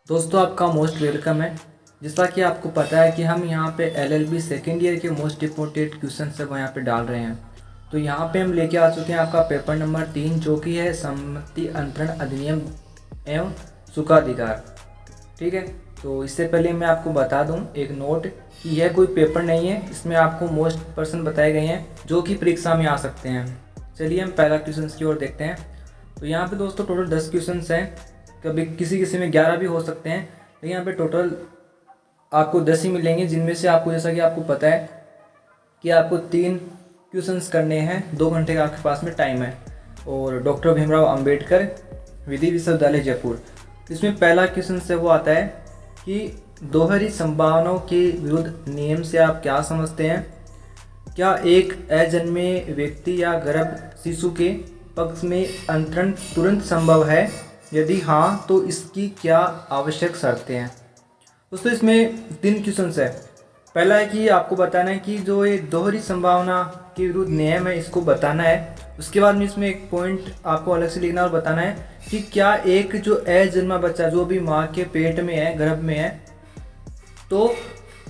दोस्तों आपका most welcome है। जैसा कि आपको पता है कि हम यहाँ पे एलएलबी सेकेंड ईयर के मोस्ट इंपॉर्टेंट क्वेश्चन सब यहाँ पे डाल रहे हैं। तो यहाँ पे हम लेके आ चुके हैं आपका पेपर नंबर 3 जो कि है सम्मति अंतरण अधिनियम एवं सुखाधिकार। ठीक है, तो इससे पहले मैं आपको बता दूं एक नोट कि यह कोई पेपर नहीं है, इसमें आपको मोस्ट पर्सन बताए गए हैं जो कि परीक्षा में आ सकते हैं। चलिए हम पहला क्वेश्चन की ओर देखते हैं। तो यहाँ पे दोस्तों टोटल 10 क्वेश्चन हैं, कभी किसी किसी में 11 भी हो सकते हैं, लेकिन यहाँ पे टोटल आपको 10 ही मिलेंगे, जिनमें से आपको जैसा कि आपको पता है कि आपको 3 क्वेश्चंस करने हैं, 2 घंटे का आपके पास में टाइम है। और डॉक्टर भीमराव अंबेडकर विधि विश्वविद्यालय जयपुर, इसमें पहला क्वेश्चन से वो आता है कि दोहरी संभावनाओं के विरुद्ध नियम से आप क्या समझते हैं? क्या एक अजन्मे व्यक्ति या गर्भ शिशु के पक्ष में अंतरण तुरंत संभव है? यदि हाँ तो इसकी क्या आवश्यक शर्तें हैं? दोस्तों इसमें 3 क्वेश्चन है। पहला है कि आपको बताना है कि जो ये दोहरी संभावना के विरुद्ध नियम है इसको बताना है। उसके बाद में इसमें एक पॉइंट आपको अलग से लिखना और बताना है कि क्या एक जो अजन्मा बच्चा जो भी माँ के पेट में है, गर्भ में है, तो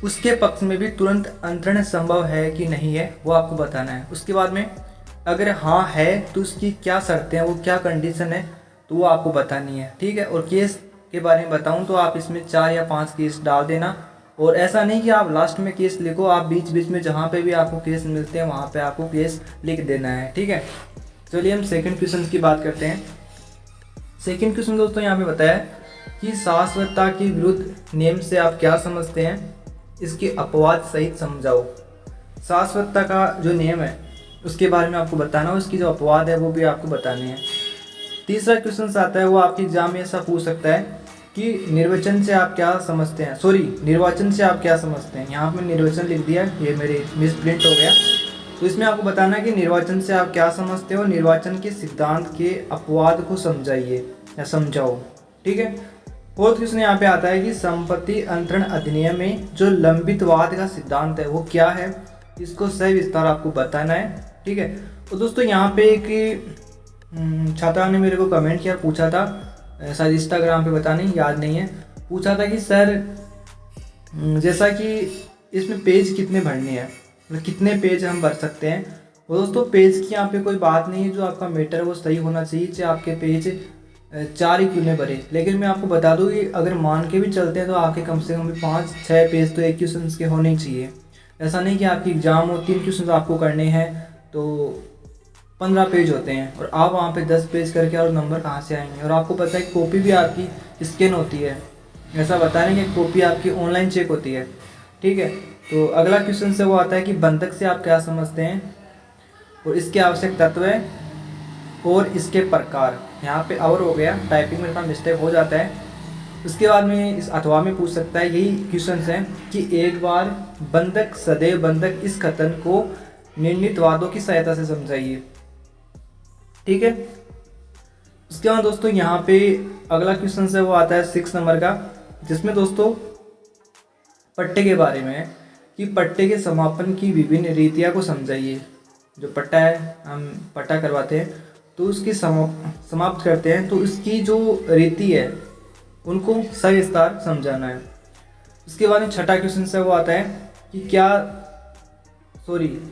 उसके पक्ष में भी तुरंत अंतरण संभव है कि नहीं है, वो आपको बताना है। उसके बाद में अगर हाँ है तो उसकी क्या शर्तें हैं, वो क्या कंडीशन है, तो वो आपको बतानी है। ठीक है, और केस के बारे में बताऊं तो आप इसमें 4 या 5 केस डाल देना। और ऐसा नहीं कि आप लास्ट में केस लिखो, आप बीच बीच में जहाँ पे भी आपको केस मिलते हैं वहाँ पे आपको केस लिख देना है। ठीक है, चलिए हम सेकंड क्वेश्चन की बात करते हैं। सेकंड क्वेश्चन दोस्तों यहाँ पे बताया कि शाश्वतता के विरुद्ध नियम से आप क्या समझते हैं? इसके अपवाद सहित समझाओ। शाश्वतता का जो नियम है उसके बारे में आपको बताना है, उसकी जो अपवाद है वो भी आपको बताने हैं। तीसरा क्वेश्चन आता है, वो आपके एग्जाम में ऐसा पूछ सकता है कि निर्वचन से आप क्या समझते हैं, निर्वाचन से आप क्या समझते हैं। यहाँ पे निर्वचन लिख दिया, ये मेरे मिस प्रिंट हो गया। तो इसमें आपको बताना है कि निर्वाचन से आप क्या समझते हो, निर्वाचन के सिद्धांत के अपवाद को समझाइए या समझाओ। ठीक है, फोर्थ क्वेश्चन यहाँ पे आता है कि संपत्ति अंतरण अधिनियम में जो लंबितवाद का सिद्धांत है वो क्या है, इसको सही विस्तार आपको बताना है। ठीक है, तो दोस्तों यहाँ पे एक छात्रा ने मेरे को कमेंट किया, पूछा था, शायद इंस्टाग्राम पे, पता नहीं, याद नहीं है, पूछा था कि सर जैसा कि इसमें पेज कितने भरने हैं, मतलब कितने पेज हम भर सकते हैं। और दोस्तों पेज की यहाँ पे कोई बात नहीं है, जो आपका मीटर है वो सही होना चाहिए, चाहे आपके पेज 4 ही क्यों नहीं भरे। लेकिन मैं आपको बता दूँ कि अगर मान के भी चलते हैं तो आपके कम से कम 5-6 पेज तो एक क्वेश्चन के होने ही चाहिए। ऐसा नहीं कि आपकी एग्जाम हो 3 क्वेश्चन आपको करने हैं तो 15 पेज होते हैं और आप वहाँ पे 10 पेज करके और नंबर कहाँ से आएंगे। और आपको पता है कॉपी भी आपकी स्कैन होती है, ऐसा बता रहे हैं कि कॉपी आपकी ऑनलाइन चेक होती है। ठीक है, तो अगला क्वेश्चन से वो आता है कि बंधक से आप क्या समझते हैं और इसके आवश्यक तत्व है और इसके प्रकार। यहाँ पे और हो गया, टाइपिंग में थोड़ा मिस्टेक हो जाता है। उसके बाद में इस अथवा में पूछ सकता है, यही क्वेश्चन है कि एक बार बंधक सदैव बंधक, इस कथन को निर्णीत वादों की सहायता से समझाइए। ठीक है, उसके बाद दोस्तों यहाँ पे अगला क्वेश्चन है वो आता है 6 नंबर का, जिसमें दोस्तों पट्टे के बारे में है कि पट्टे के समापन की विभिन्न रीतियाँ को समझाइए। जो पट्टा है, हम पट्टा करवाते हैं तो उसकी समाप्त करते हैं, तो उसकी जो रीति है उनको सविस्तार समझाना है। उसके बाद में छठा क्वेश्चन है वो आता है कि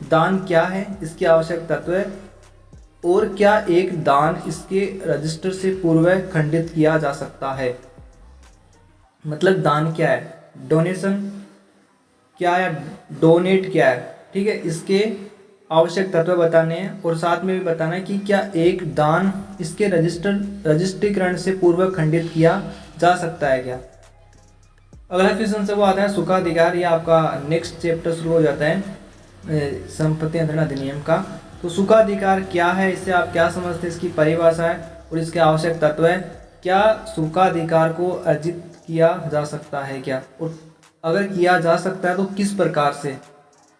दान क्या है, इसकी आवश्यक तत्व है और क्या एक दान इसके रजिस्टर से पूर्व खंडित किया जा सकता है। मतलब दान क्या है, डोनेशन क्या है, डोनेट क्या है। ठीक है, इसके आवश्यक तत्व बताने हैं और साथ में भी बताना है कि क्या एक दान इसके रजिस्ट्रीकरण से पूर्व खंडित किया जा सकता है क्या। अगला क्वेश्चन से वो आता है सुखाधिकार, या आपका नेक्स्ट चैप्टर शुरू हो जाता है संपत्ति अंतरण अधिनियम का। तो सुखाधिकार क्या है, इससे आप क्या समझते हैं, इसकी परिभाषा है और इसके आवश्यक तत्व है। क्या सुखाधिकार को अर्जित किया जा सकता है क्या, और अगर किया जा सकता है तो किस प्रकार से,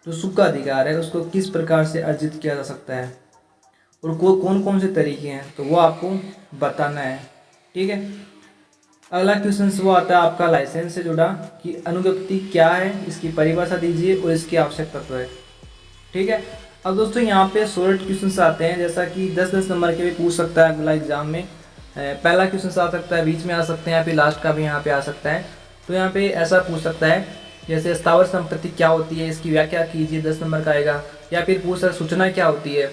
जो सुखाधिकार है उसको किस प्रकार से अर्जित किया जा सकता है और कौन कौन से तरीके हैं, तो वो आपको बताना है। ठीक है, अगला क्वेश्चन वो आता है आपका लाइसेंस से जुड़ा कि अनुज्ञप्ति क्या है, इसकी परिभाषा दीजिए और इसके आवश्यक तत्व है। ठीक है, अब दोस्तों यहाँ पे शॉर्ट क्वेश्चन आते हैं, जैसा कि 10-10 नंबर के भी पूछ सकता है अगला एग्जाम में। पहला क्वेश्चन आ सकता है, बीच में आ सकते हैं, या फिर लास्ट का भी यहाँ पे आ सकता है। तो यहाँ पे ऐसा पूछ सकता है जैसे स्थावर संपत्ति क्या होती है, इसकी व्याख्या कीजिए, 10 नंबर का आएगा। या फिर पूछ सकता है सूचना क्या होती है,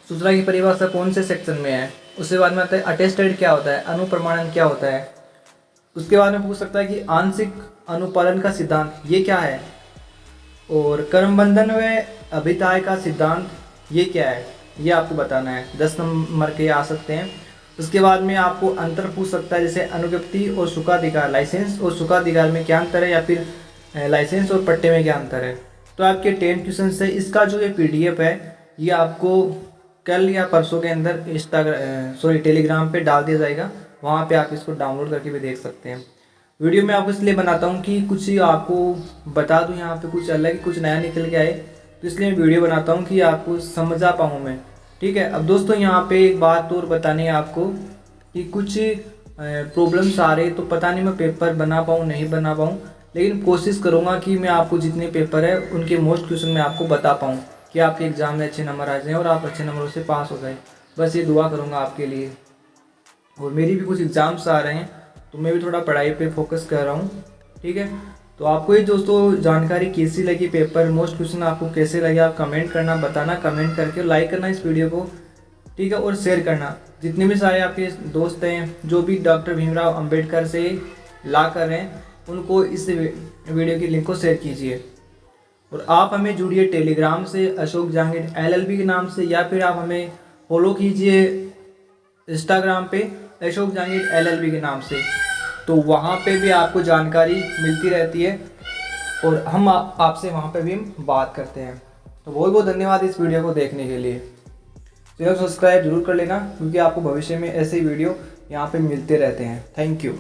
सूचना की परिभाषा कौन से सेक्शन में है। उसके बाद में आता है अटेस्टेड क्या होता है, अनुप्रमाणन क्या होता है। उसके बाद में पूछ सकता है कि आंशिक अनुपालन का सिद्धांत ये क्या है, और कर्मबंधन व अभिताय का सिद्धांत ये क्या है, ये आपको बताना है। 10 नंबर के आ सकते हैं। उसके बाद में आपको अंतर पूछ सकता है, जैसे अनुज्ञप्ति और सुखाधिकार, लाइसेंस और सुखाधिकार में क्या अंतर है, या फिर लाइसेंस और पट्टे में क्या अंतर है। तो आपके 10 क्वेश्चन से इसका जो ये PDF है ये आपको कल या परसों के अंदर टेलीग्राम पे डाल दिया जाएगा। वहाँ पे आप इसको डाउनलोड करके भी देख सकते हैं। वीडियो मैं आपको इसलिए बनाता हूँ कि कुछ ही आपको बता दूँ, यहाँ पे कुछ अलग कुछ नया निकल के आए, तो इसलिए मैं वीडियो बनाता हूँ कि आपको समझा पाऊँ मैं। ठीक है। अब दोस्तों यहाँ पे एक बात और बतानी है आपको कि कुछ प्रॉब्लम्स आ रही, तो पता नहीं मैं पेपर बना पाऊँ नहीं बना पाऊँ, लेकिन कोशिश करूँगा कि मैं आपको जितने पेपर है उनके मोस्ट क्वेश्चन मैं आपको बता पाऊँ कि आपके एग्ज़ाम में अच्छे नंबर आ जाएँ और आप अच्छे नंबरों से पास हो जाए। बस ये दुआ करूँगा आपके लिए। और मेरी भी कुछ एग्ज़ाम्स आ रहे हैं, तो मैं भी थोड़ा पढ़ाई पे फोकस कर रहा हूँ। ठीक है। तो आपको ये दोस्तों जानकारी कैसी लगी, पेपर मोस्ट क्वेश्चन आपको कैसे लगे, आप कमेंट करना, बताना, कमेंट करके लाइक करना इस वीडियो को। ठीक है। और शेयर करना। जितने भी सारे आपके दोस्त हैं जो भी डॉक्टर भीमराव अंबेडकर से ला कर रहे हैं, उनको इस वीडियो की लिंक को शेयर कीजिए। और आप हमें जुड़िए टेलीग्राम से अशोक जहांगीर LLB के नाम से, या फिर आप हमें फॉलो कीजिए इंस्टाग्राम पे अशोक जहांगीर LLB के नाम से। तो वहाँ पे भी आपको जानकारी मिलती रहती है और हम आपसे वहाँ पे भी हम बात करते हैं। तो बहुत बहुत धन्यवाद इस वीडियो को देखने के लिए। चैनल सब्सक्राइब जरूर कर लेना, क्योंकि आपको भविष्य में ऐसे वीडियो यहाँ पे मिलते रहते हैं। Thank you.